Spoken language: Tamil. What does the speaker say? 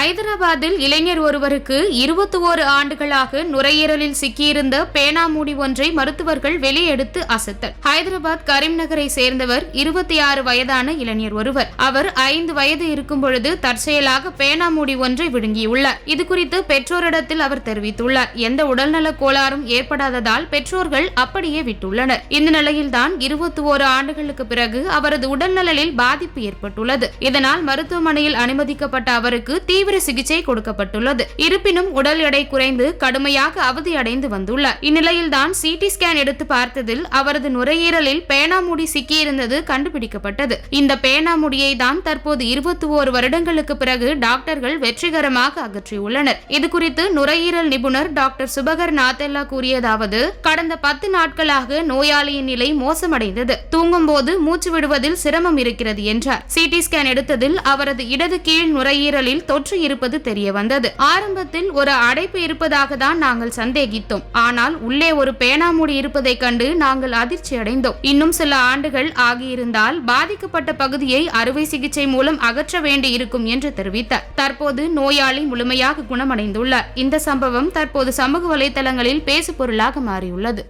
ஹைதராபாத்தில் இளைஞர் ஒருவருக்கு 21 ஆண்டுகளாக நுரையீரலில் சிக்கியிருந்த பேனாமூடி ஒன்றை மருத்துவர்கள் வெளியெடுத்து அசத்தல். ஹைதராபாத் கரீம் நகரை சேர்ந்தவர் 26 வயதான இளைஞர் ஒருவர். அவர் 5 வயது இருக்கும் பொழுது தற்செயலாக பேனாமூடி ஒன்றை விழுங்கியுள்ளார். இதுகுறித்து பெற்றோரிடத்தில் அவர் தெரிவித்துள்ளார். எந்த உடல்நல கோளாறும் ஏற்படாததால் பெற்றோர்கள் அப்படியே விட்டுள்ளனர். இந்த நிலையில்தான் 21 ஆண்டுகளுக்கு பிறகு அவரது உடல்நலில் பாதிப்பு ஏற்பட்டுள்ளது. இதனால் மருத்துவமனையில் அனுமதிக்கப்பட்ட அவருக்கு தீவிர சிகிச்சை கொடுக்கப்பட்டுள்ளது. இருப்பினும் உடல் எடை குறைந்து கடுமையாக அவதியடைந்து வந்துள்ளார். இந்நிலையில்தான் சிடி ஸ்கேன் எடுத்து பார்த்ததில் அவரது நுரையீரலில் பேனாமூடி சிக்கியிருந்தது கண்டுபிடிக்கப்பட்டது. இந்த பேனாமூடியை தான் தற்போது 21 வருடங்களுக்கு பிறகு டாக்டர்கள் வெற்றிகரமாக அகற்றியுள்ளனர். இதுகுறித்து நுரையீரல் நிபுணர் டாக்டர் சுபகர் நாத்தெல்லா கூறியதாவது: கடந்த 10 நாட்களாக நோயாளியின் நிலை மோசமடைந்தது. தூங்கும் போது மூச்சு விடுவதில் சிரமம் இருக்கிறது என்றார். சிடி ஸ்கேன் எடுத்ததில் அவரது இடது கீழ் நுரையீரலில் தொற்று இருப்பது தெரிய வந்தது. ஆரம்பத்தில் ஒரு அடைப்பு இருப்பதாக தான் நாங்கள் சந்தேகித்தோம். ஆனால் உள்ளே ஒரு பேனாமூடி இருப்பதை கண்டு நாங்கள் அதிர்ச்சி அடைந்தோம். இன்னும் சில ஆண்டுகள் ஆகியிருந்தால் பாதிக்கப்பட்ட பகுதியை அறுவை சிகிச்சை மூலம் அகற்ற வேண்டி இருக்கும் என்று தெரிவித்தார். தற்போது நோயாளி முழுமையாக குணமடைந்துள்ளார். இந்த சம்பவம் தற்போது சமூக வலைதளங்களில் பேசுபொருளாக மாறியுள்ளது.